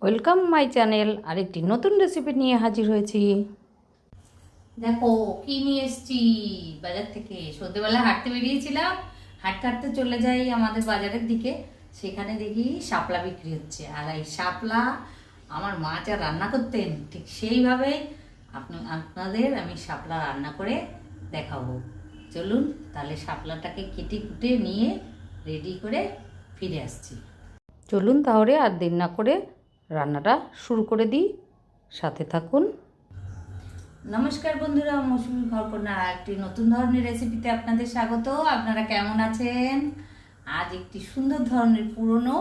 Welcome my channel. আরেকটি নতুন recipe নিয়ে হাজির হয়েছি। দেখো কি নিয়ে এসেছি বাজার থেকে। সন্ধ্যেবেলা হাঁটতে বেরিয়েছিলাম, হাঁটতে হাঁটতে চলে যাই আমাদের বাজারের দিকে। সেখানে দেখি শাপলা বিক্রি হচ্ছে, আর এই শাপলা আমার মা যা রান্না করতেন ঠিক সেইভাবেই আপনাদের আমি শাপলা রান্না করে দেখাবো। চলুন তাহলে শাপলাটাকে কেটে কুটে নিয়ে রেডি করে ফিরে আসছি। চলুন তাহলে আর দেরি না করে রান্নাটা শুরু করে দিই, সাথে থাকুন। নমস্কার বন্ধুরা, মৌসুমি ঘরকন্যা একটি নতুন ধরনের রেসিপিতে আপনাদের স্বাগত। আপনারা কেমন আছেন? আজ একটি সুন্দর ধরনের পুরনো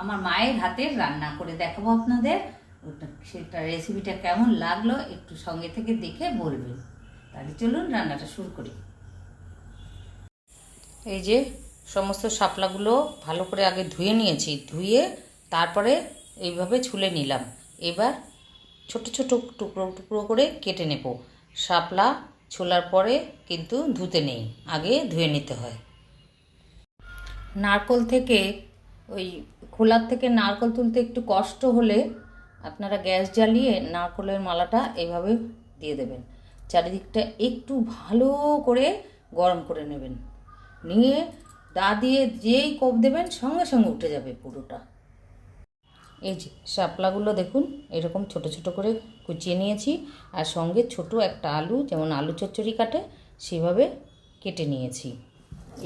আমার মায়ের হাতের রান্না করে দেখাবো আপনাদের। সেটা রেসিপিটা কেমন লাগলো একটু সঙ্গে থেকে দেখে বলবেন। তাহলে চলুন রান্নাটা শুরু করি। এই যে সমস্ত শাপলাগুলো ভালো করে আগে ধুয়ে নিয়েছি, ধুয়ে তারপরে এইভাবে ছুলে নিলাম। এবার ছোট ছোট টুকরো টুকরো করে কেটে নেব। শাপলা ছোলার পরে কিন্তু ধুতে নেই, আগে ধুয়ে নিতে হয়। নারকোল থেকে ওই খোলার থেকে নারকোল তুলতে একটু কষ্ট হলে আপনারা গ্যাস জ্বালিয়ে নারকোলের মালাটা এইভাবে দিয়ে দেবেন। চারিদিকটা একটু ভালো করে গরম করে নেবেন, নিয়ে দা দিয়ে যেই কোপ দেবেন সঙ্গে সঙ্গে উঠে যাবে পুরোটা। এই যে শাপলাগুলো দেখুন এরকম ছোট ছোট করে কুচিয়ে নিয়েছি, আর সঙ্গে ছোট একটা আলু, যেমন আলু চচ্চড়ি কাটে সেভাবে কেটে নিয়েছি।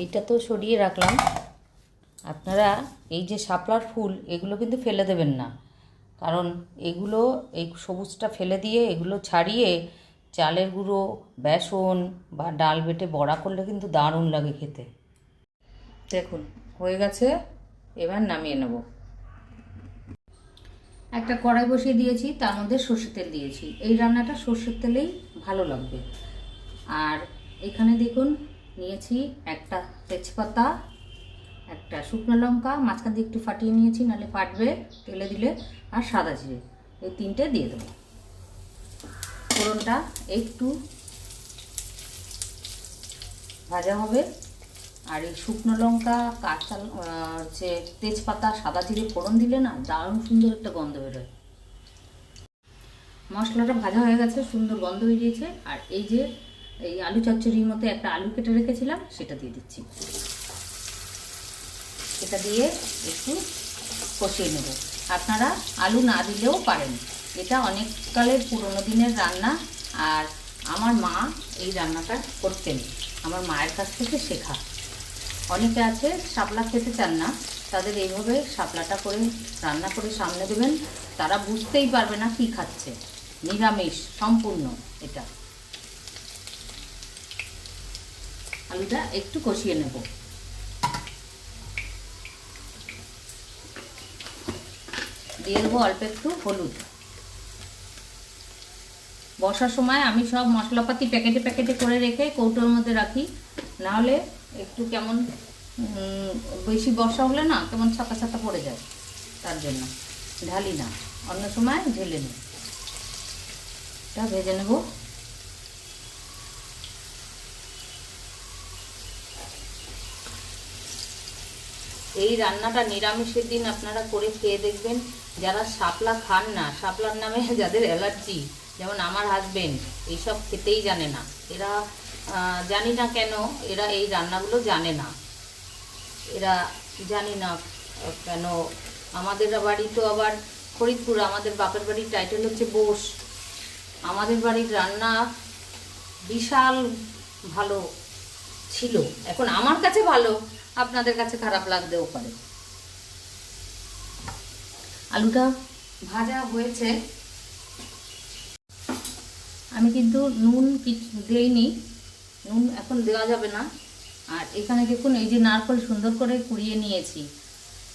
এইটা তো সরিয়ে রাখলাম। আপনারা এই যে শাপলার ফুল এগুলো কিন্তু ফেলে দেবেন না, কারণ এগুলো এই সবুজটা ফেলে দিয়ে এগুলো ছাড়িয়ে চালের গুঁড়ো, বেসন বা ডাল বেটে বড়া করলে কিন্তু দারুণ লাগে খেতে। দেখুন হয়ে গেছে, এবার নামিয়ে নেব। একটা কড়াই বসিয়ে দিয়েছি, তার মধ্যে সর্ষের তেল দিয়েছি। এই রান্নাটা সর্ষের তেলেই ভালো লাগবে। আর এখানে দেখুন নিয়েছি একটা তেজপাতা, একটা শুকনো লঙ্কা মাঝখান দিয়ে একটু ফাটিয়ে নিয়েছি, নাহলে ফাটবে তেলে দিলে, আর সাদা জিরে, এই তিনটে দিয়ে দেবো। ফোড়নটা একটু ভাজা হবে, আর এই শুকনো লঙ্কা, কাঁচা হচ্ছে তেজপাতা, সাদা জিরে ফোড়ন দিলে না দারুণ সুন্দর একটা গন্ধ বেরোয়। মশলাটা ভাজা হয়ে গেছে, সুন্দর গন্ধ বেরিয়েছে। আর এই যে এই আলু চচ্চড়ির মতো একটা আলু কেটে রেখেছিলাম সেটা দিয়ে দিচ্ছি। এটা দিয়ে একটু কষিয়ে নেব। আপনারা আলু না দিলেও পারেন, এটা অনেক কালের পুরোনো দিনের রান্না। আর আমার মা এই রান্নাটা করতেন, আমার মায়ের কাছ থেকে শেখা। অনেকে আছে শাপলা খেতে চান না, তাদের এইভাবে শাপলাটা করে রান্না করে সামনে দেবেন, তারা বুঝতেই পারবে না কি খাচ্ছে। নিরামিষ সম্পূর্ণ এটা। আলুটা একটু কষিয়ে নেব। দিয়ে দেবো অল্প একটু হলুদ। বর্ষার সময় আমি সব মশলাপাতি প্যাকেটে প্যাকেটে করে রেখে কৌটোর মধ্যে রাখি, নাহলে একটু কেমন বেশি বর্ষা হলে না কেমন ছাতা ছাতা পড়ে যায়, তার জন্য ঢালি না, অন্য সময় ঢেলে নিই। এটা ভেজে নেব। এই রান্নাটা নিরামিষের দিন আপনারা করে খেয়ে দেখবেন। যারা শাপলা খান না, শাপলার নামে যাদের অ্যালার্জি, যেমন আমার হাজবেন্ড, এইসব খেতেই জানে না। এরা জানি না কেন এরা এই রান্নাগুলো জানে না, এরা জানি না কেন। আমাদের বাড়ি তো আবার ফরিদপুর, আমাদের বাপের বাড়ির টাইটেল হচ্ছে বোস। আমাদের বাড়ির রান্না বিশাল ভালো ছিল, এখন আমার কাছে ভালো, আপনাদের কাছে খারাপ লাগতেও পারে। আলুটা ভাজা হয়েছে, আমি কিন্তু নুন দেইনি, নুন এখন দেওয়া যাবে না। আর এখানে দেখুন এই যে নারকেল সুন্দর করে কুড়িয়ে নিয়েছি,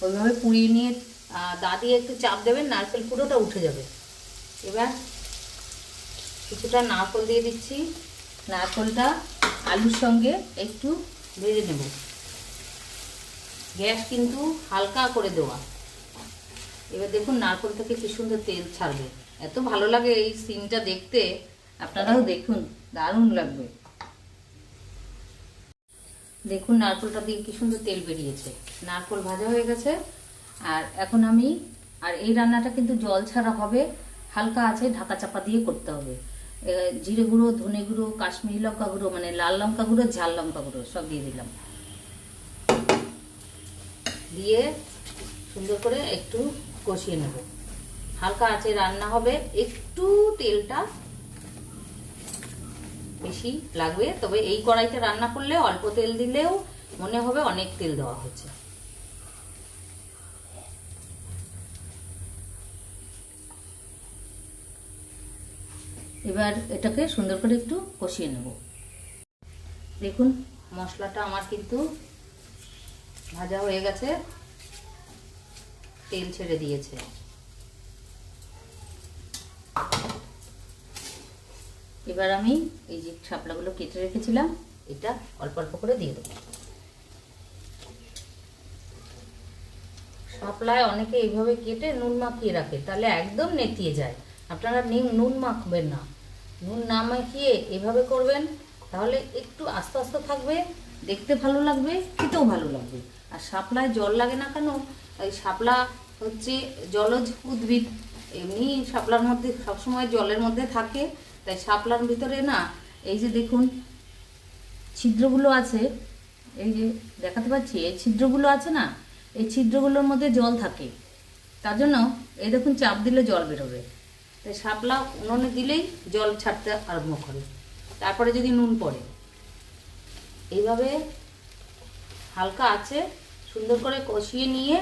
ওইভাবে কুড়িয়ে নিয়ে দা দিয়ে একটু চাপ দেবেন, নারকেল পুরোটা উঠে যাবে। এবার কিছুটা নারকেল দিয়ে দিচ্ছি। নারকেলটা আলুর সঙ্গে একটু ভেজে নেব, গ্যাস কিন্তু হালকা করে দেওয়া। এবার দেখুন নারকেল থেকে কি সুন্দর তেল ছাড়বে, এত ভালো লাগে এই সিনটা দেখতে, আপনারাও দেখুন দারুণ লাগবে। দেখুন নারকেলটা দিয়ে কি সুন্দর তেল বেরিয়েছে, নারকেল ভাজা হয়ে গেছে। আর এখন আমি আর এই রান্নাটা কিন্তু জল ছাড়া হবে, হালকা আছে ঢাকা চাপা দিয়ে করতে হবে। জিরে গুঁড়ো, ধনে গুঁড়ো, কাশ্মীরি লঙ্কা গুঁড়ো মানে লাল লঙ্কা গুঁড়ো, ঝাল লঙ্কা গুঁড়ো সব দিয়ে দিলাম। দিয়ে সুন্দর করে একটু কষিয়ে নেব। হালকা আছে রান্না হবে, একটু তেলটা বেশি লাগবে, তবে এই কড়াইতে রান্না করলে অল্প তেল দিলেও মনে হবে অনেক তেল দেওয়া হচ্ছে। এবার এটাকে সুন্দর করে একটু কষিয়ে নেব। দেখুন মশলাটা আমার কিন্তু ভাজা হয়ে গেছে, তেল ছেড়ে দিয়েছে। এবার আমি এই যে শাপলাগুলো কেটে রেখেছিলাম এটা অল্প অল্প করে দিয়ে দেবো। শাপলায় অনেকে এইভাবে কেটে নুন মাখিয়ে রাখে, তাহলে একদম নেতিয়ে যায়। আপনারা নুন মাখবেন না, নুন না মাখিয়ে এভাবে করবেন, তাহলে একটু আস্তে আস্তে থাকবে, দেখতে ভালো লাগবে, খেতেও ভালো লাগবে। আর শাপলায় জল লাগে না কেন? এই শাপলা হচ্ছে জলজ উদ্ভিদ, এমনি শাপলার মধ্যে সবসময় জলের মধ্যে থাকে, তাই শাপলার ভিতরে না এই যে দেখুন ছিদ্রগুলো আছে, এই যে দেখাতে পাচ্ছি এই ছিদ্রগুলো আছে না, এই ছিদ্রগুলোর মধ্যে জল থাকে, তার জন্য এই দেখুন চাপ দিলে জল বেরোবে। তাই শাপলা উনুনে দিলেই জল ছাড়তে আরম্ভ করে, তারপরে যদি নুন পড়ে। এইভাবে হালকা আছে সুন্দর করে কষিয়ে নিয়ে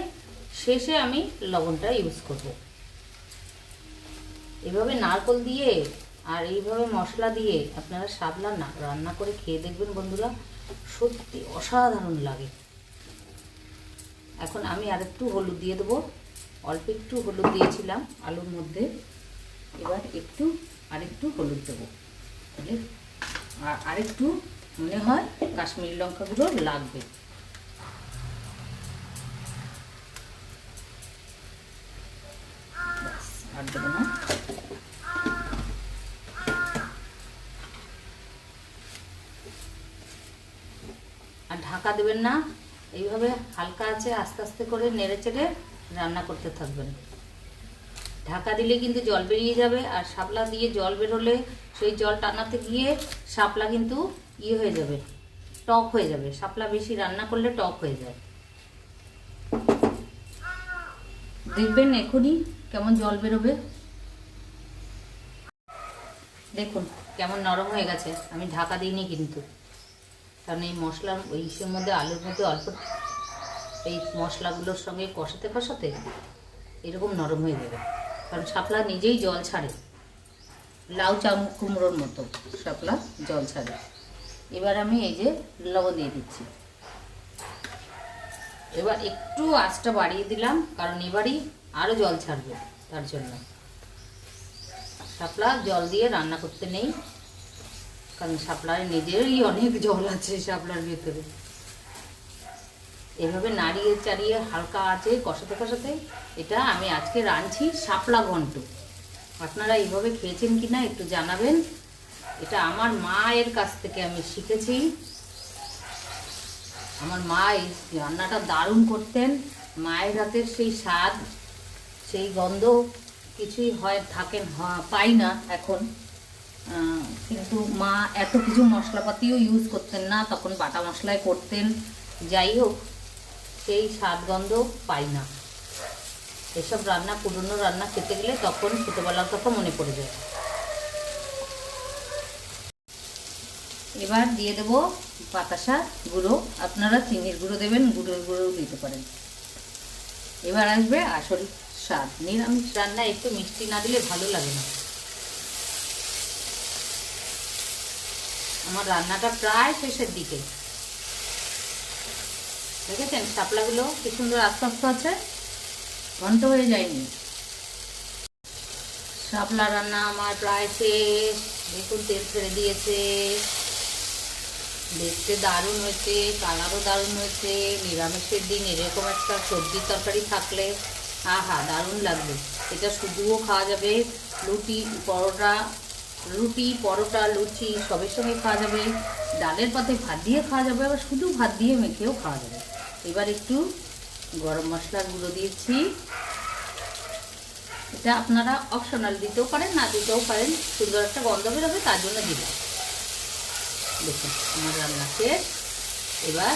শেষে আমি লবণটা ইউজ করব। এভাবে নারকেল দিয়ে আর এইভাবে মশলা দিয়ে আপনারা শাপলা রান্না করে খেয়ে দেখবেন বন্ধুরা, সত্যি অসাধারণ লাগে। এখন আমি আরেকটু হলুদ দিয়ে দেবো, অল্প একটু হলুদ দিয়েছিলাম আলুর মধ্যে, এবার আরেকটু হলুদ দেবো, আর আরেকটু মনে হয় কাশ্মীরি লঙ্কা গুঁড়ো লাগবে। আর দেবো না। আর ঢাকা দেবেন না, এইভাবে হালকা আছে আস্তে আস্তে করে নেড়ে চেড়ে রান্না করতে থাকবেন। ঢাকা দিলে কিন্তু জল বেরিয়ে যাবে, আর শাপলা দিয়ে জল বেরোলে সেই জল টানাতে গিয়ে শাপলা কিন্তু হয়ে যাবে, টক হয়ে যাবে। শাপলা বেশি রান্না করলে টক হয়ে যায়। দেখবেন এখনই কেমন জল বেরোবে, দেখুন কেমন নরম হয়ে গেছে। আমি ঢাকা দিইনি কিন্তু, কারণ এই মশলার ইসের মধ্যে আলুর মধ্যে অল্প এই মশলাগুলোর সঙ্গে কষাতে কষাতে এরকম নরম হয়ে যাবে, কারণ শাপলা নিজেই জল ছাড়ে, লাউ কুমড়োর মতো শাপলা জল ছাড়ে। এবার আমি এই যে লবণ দিয়ে দিচ্ছি। এবার একটু আঁচটা বাড়িয়ে দিলাম, কারণ এবারই আরও জল ছাড়বে, তার জন্য। শাপলা জল দিয়ে রান্না করতে নেই, কারণ শাপলার নিজেরই অনেক জল আছে শাপলার ভিতরে। এভাবে নাড়িয়ে চাড়িয়ে হালকা আছে কষাতে কষাতে এটা আমি আজকে রাঁধছি শাপলা ঘন্ট। আপনারা এইভাবে খেয়েছেন কিনা একটু জানাবেন। এটা আমার মায়ের কাছ থেকে আমি শিখেছি। আমার মা এই রান্নাটা দারুণ করতেন। মায়ের হাতের সেই স্বাদ, সেই গন্ধ কিছুই পাই না এখন, কিন্তু মা এত কিছু মশলাপাতিও ইউজ করতেন না, তখন বাটা মশলায় করতেন। যাই হোক, সেই স্বাদ গন্ধ পাই না। এসব রান্না, পুরনো রান্না খেতে গেলে তখন ছোটোবেলার কথা মনে পড়ে যায়। এবার দিয়ে দেবো বাতাসা গুঁড়ো, আপনারা চিনির গুঁড়ো দেবেন, গুঁড়োর গুঁড়োও দিতে পারেন। এবার আসবে আসল স্বাদ। নিরামিষ রান্না একটু মিষ্টি না দিলে ভালো লাগে না। আমার রান্নাটা প্রায় শেষের দিকে, দেখেছেন শাপলাগুলো কি সুন্দর আস্তে আস্তে আছে, ঘন্ট হয়ে যায়নি। শাপলা রান্না আমার প্রায় শেষ। দেখুন তেল ছেড়ে দিয়েছে, দেখতে দারুণ হয়েছে, কালারও দারুণ হয়েছে। নিরামিষের দিন এরকম একটা সবজির তরকারি থাকলে আহা দারুণ লাগবে। এটা শুধুও খাওয়া যাবে, রুটি পরোটা লুচি সবের সঙ্গে খাওয়া যাবে, ডালের পাতে ভাত দিয়ে খাওয়া যাবে, আবার শুধু ভাত দিয়ে মেখেও খাওয়া যাবে। এবার একটু গরম মশলার গুঁড়ো দিয়েছি, এটা আপনারা অপশনাল দিতেও পারেন, না দিতেও পারেন, সুন্দর একটা গন্ধ বেরোবে তার জন্য দিলাম। দেখুন আমার রান্না শেষ। এবার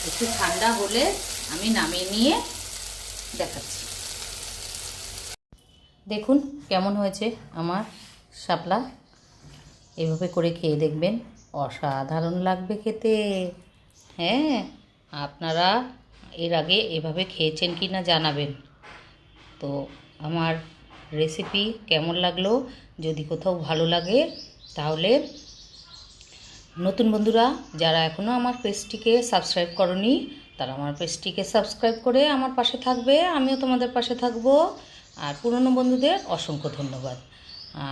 একটু ঠান্ডা হলে আমি নামিয়ে নিয়ে দেখাচ্ছি। দেখুন কেমন হয়েছে আমার শাপলা। এভাবে করে খেয়ে দেখবেন, অসাধারণ লাগবে খেতে। হ্যাঁ, আপনারা এর আগে এভাবে খেয়েছেন কি না জানাবেন। তো আমার রেসিপি কেমন লাগলো, যদি কোথাও ভালো লাগে তাহলে নতুন বন্ধুরা যারা এখনও আমার পেজটিকে সাবস্ক্রাইব করনি তারা আমার পেজটিকে সাবস্ক্রাইব করে আমার পাশে থাকবে, আমিও তোমাদের পাশে থাকব। আর পুরনো বন্ধুদের অসংখ্য ধন্যবাদ।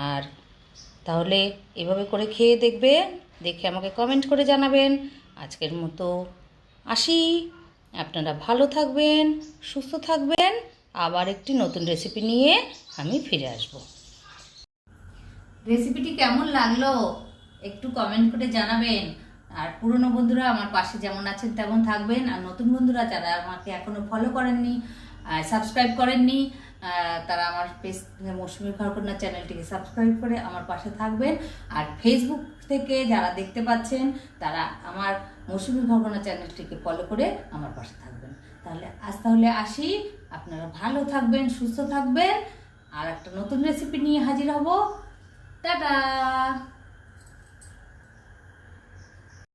আর তাহলে এভাবে করে খেয়ে দেখবে, দেখে আমাকে কমেন্ট করে জানাবেন। আজকের মতো আসি, আপনারা ভালো থাকবেন, সুস্থ থাকবেন। আবার একটি নতুন রেসিপি নিয়ে আমি ফিরে আসব। রেসিপিটি কেমন লাগলো একটু কমেন্ট করে জানাবেন। আর পুরনো বন্ধুরা আমার পাশে যেমন আছেন তেমন থাকবেন। আর নতুন বন্ধুরা যারা আমাকে এখনো ফলো করেননি, সাবস্ক্রাইব করেননি, তারা আমার পেজ মৌসুমী ঘরকন্যা চ্যানেলটিকে সাবস্ক্রাইব করে আমার পাশে থাকবেন। আর ফেসবুক থেকে যারা দেখতে পাচ্ছেন তারা আমার মৌসুমী ঘরকন্যা চ্যানেলটিকে ফলো করে আমার পাশে থাকবেন। তাহলে আসি, আপনারা ভালো থাকবেন, সুস্থ থাকবেন। আর একটা নতুন রেসিপি নিয়ে হাজির হব। টাটা।